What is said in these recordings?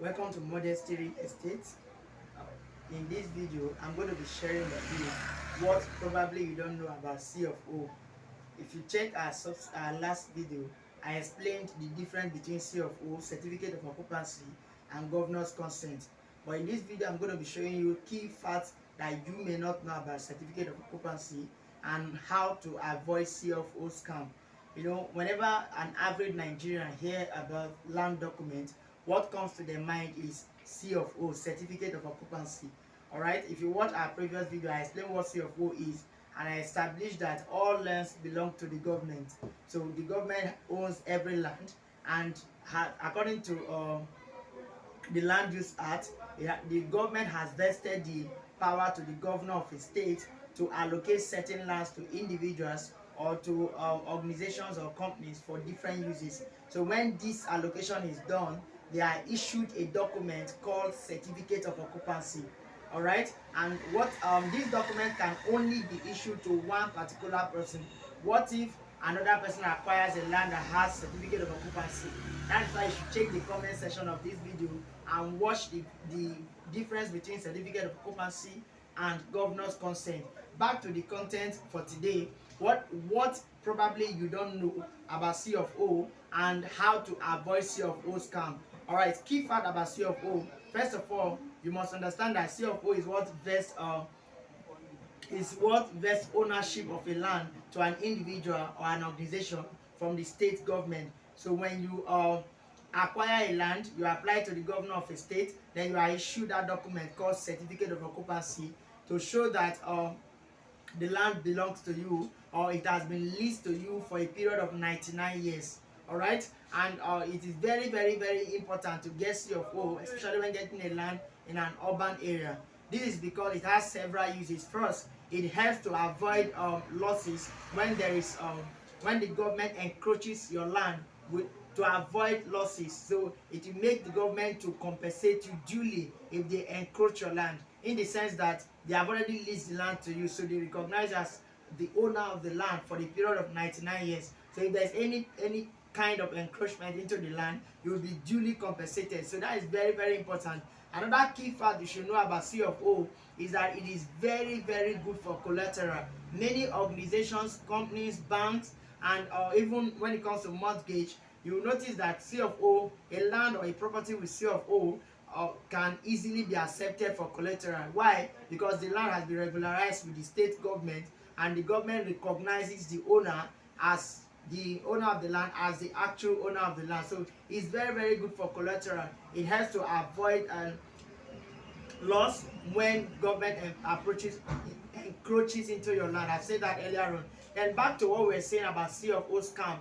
Welcome to Modesty Real Estate. In this video, I'm going to be sharing with you what probably you don't know about C of O. If you check our last video, I explained the difference between C of O, Certificate of Occupancy, and Governor's Consent. But in this video, I'm going to be showing you key facts that you may not know about Certificate of Occupancy and how to avoid C of O scam. Whenever an average Nigerian hear about land document, what comes to their mind is C of O, Certificate of Occupancy. Alright, if you watch our previous video, I explained what C of O is, and I established that all lands belong to the government. So the government owns every land, and according to the Land Use Act, the government has vested the power to the governor of a state to allocate certain lands to individuals or to organizations or companies for different uses. So when this allocation is done, they are issued a document called Certificate of Occupancy. All right, and what this document can only be issued to one particular person. What if another person acquires a land that has Certificate of Occupancy? That's why you should check the comment section of this video and watch the difference between Certificate of Occupancy and Governor's Consent. Back to the content for today. What probably you don't know about C of O and how to avoid C of O scam. All right, key fact about C of O. First of all, you must understand that C of O is what vests ownership of a land to an individual or an organization from the state government. So when you acquire a land, you apply to the governor of a state, then you are issued that document called Certificate of Occupancy to show that the land belongs to you, or it has been leased to you for a period of 99 years. All right, and it is very, very, very important to get C of O, especially when getting a land in an urban area. This is because it has several uses. First, it helps to avoid losses when when the government encroaches your land to avoid losses. So it will make the government to compensate you duly if they encroach your land, in the sense that they have already leased the land to you, so they recognize as the owner of the land for the period of 99 years. So if there's any kind of encroachment into the land, you will be duly compensated. So that is very, very important. Another key fact you should know about C of O is that it is very, very good for collateral. Many organizations, companies, banks, and even when it comes to mortgage, you will notice that C of O, a land or a property with C of O, can easily be accepted for collateral. Why? Because the land has been regularized with the state government, and the government recognizes the owner as the owner of the land, as the actual owner of the land. So it's very, very good for collateral. It helps to avoid loss when government encroaches into your land. I've said that earlier on. And back to what we were saying about C of O scam.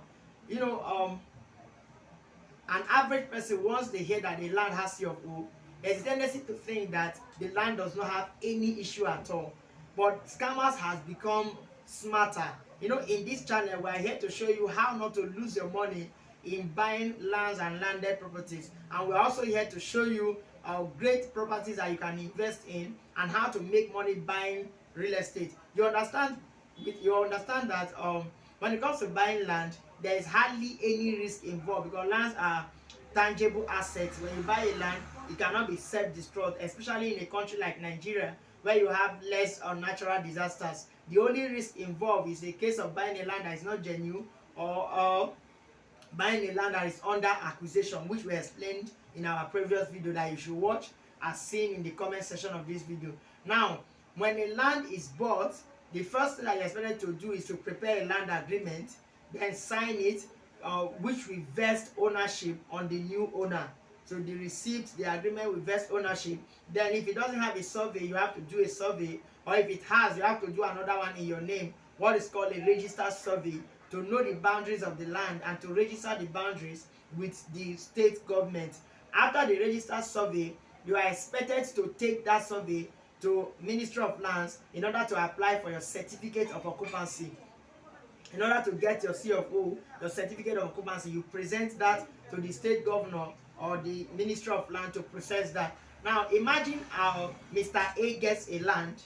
An average person, once they hear that the land has C of O, there's a tendency to think that the land does not have any issue at all. But scammers has become smarter. In this channel, we're here to show you how not to lose your money in buying lands and landed properties. And we're also here to show you great properties that you can invest in and how to make money buying real estate. You understand that when it comes to buying land, there is hardly any risk involved, because lands are tangible assets. When you buy a land, it cannot be self-destroyed, especially in a country like Nigeria, where you have less natural disasters. The only risk involved is a case of buying a land that is not genuine, or buying a land that is under acquisition, which we explained in our previous video that you should watch as seen in the comment section of this video. Now, when a land is bought, the first thing that you're expected to do is to prepare a land agreement, then sign it, which will vest ownership on the new owner. So the receipt, the agreement will vest ownership. Then if it doesn't have a survey, you have to do a survey, or if it has, you have to do another one in your name, what is called a registered survey, to know the boundaries of the land and to register the boundaries with the state government. After the registered survey, you are expected to take that survey to Ministry of Lands in order to apply for your Certificate of Occupancy. In order to get your C of O, your Certificate of Occupancy, you present that to the state governor or the Ministry of Land to process that. Now imagine Mr. A gets a land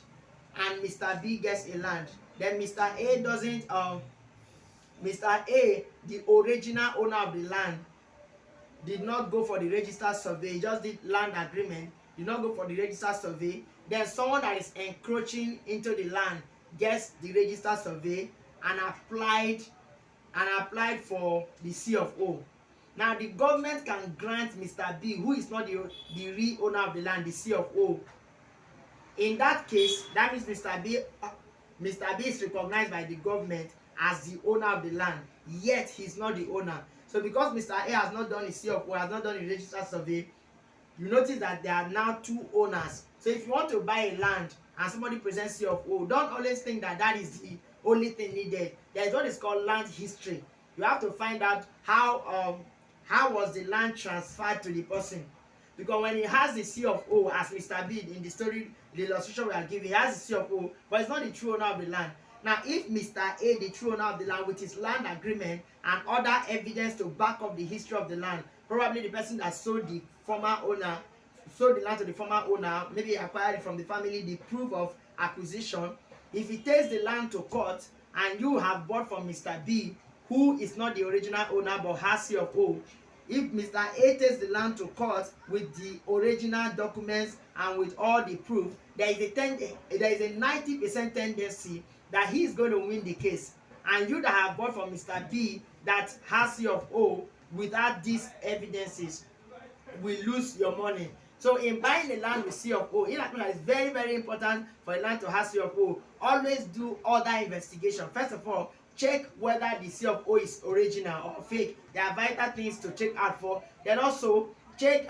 and Mr. B gets a land. Then Mr. A doesn't Mr. A, the original owner of the land, did not go for the registered survey, he just did land agreement, did not go for the registered survey, then someone that is encroaching into the land gets the registered survey and applied for the C of O. Now the government can grant Mr. B, who is not the real owner of the land, the C of O. In that case, that means Mr. B is recognized by the government as the owner of the land, yet he's not the owner. So because Mr. A has not done his C of O, has not done the registered survey, you notice that there are now two owners. So if you want to buy a land and somebody presents C of O, don't always think that that is the only thing needed. There is what is called land history. You have to find out how was the land transferred to the person. Because when he has the C of O, as Mr. B in the story, the illustration we are giving, he has the C of O, but it's not the true owner of the land. Now, if Mr. A, the true owner of the land, with his land agreement and other evidence to back up the history of the land, probably the person that sold the land to the former owner, maybe acquired it from the family, the proof of acquisition. If he takes the land to court and you have bought from Mr. B, who is not the original owner but has C of O, if Mr. A takes the land to court with the original documents and with all the proof, there is a 90% tendency that he is going to win the case. And you that have bought from Mr. B that has C of O without these evidences will lose your money. So in buying a land with C of O, it's very, very important for a land to have C of O. Always do other investigation. First of all, check whether the C of O is original or fake. There are vital things to check out for. Then also check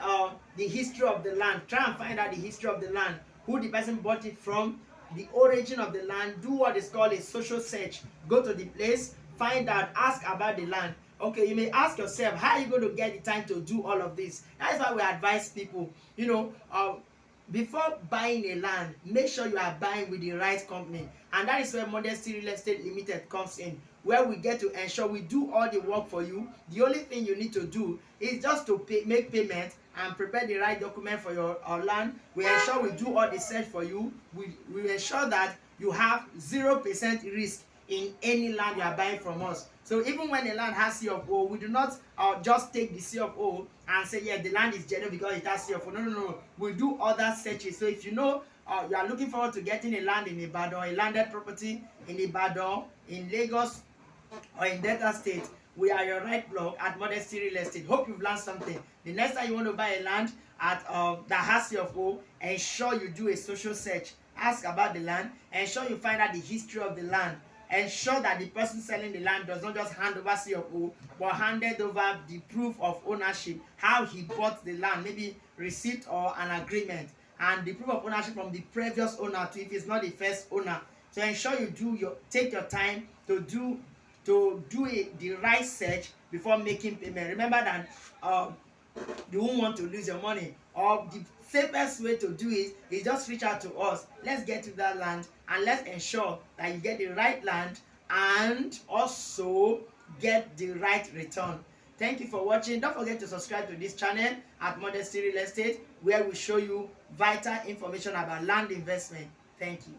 the history of the land. Try and find out the history of the land, who the person bought it from, the origin of the land. Do what is called a social search. Go to the place, find out, ask about the land. Okay, you may ask yourself, how are you going to get the time to do all of this? That's why we advise people, before buying a land, make sure you are buying with the right company. And that is where Modesty Real Estate Ltd comes in, where we get to ensure we do all the work for you. The only thing you need to do is just to make payment and prepare the right document for your land. We ensure we do all the search for you. We ensure that you have 0% risk in any land you are buying from us. So even when a land has C of O, we do not just take the C of O and say, yeah, the land is genuine because it has C of O. No. We do other searches. So if you are looking forward to getting a land in Ibadan, a landed property in Ibadan, in Lagos, or in Delta State, we are your right blog at Modesty Real Estate. Hope you've learned something. The next time you want to buy a land that has C of O, ensure you do a social search. Ask about the land. Ensure you find out the history of the land. Ensure that the person selling the land does not just hand over C of O, but handed over the proof of ownership, how he bought the land, maybe receipt or an agreement, and the proof of ownership from the previous owner too, if he's not the first owner. So ensure you take your time to do the right search before making payment. Remember that you won't want to lose your money, or the safest way to do it is just reach out to us. Let's get to that land and let's ensure that you get the right land and also get the right return. Thank you for watching. Don't forget to subscribe to this channel at Modesty Real Estate, where we show you vital information about land investment. Thank you.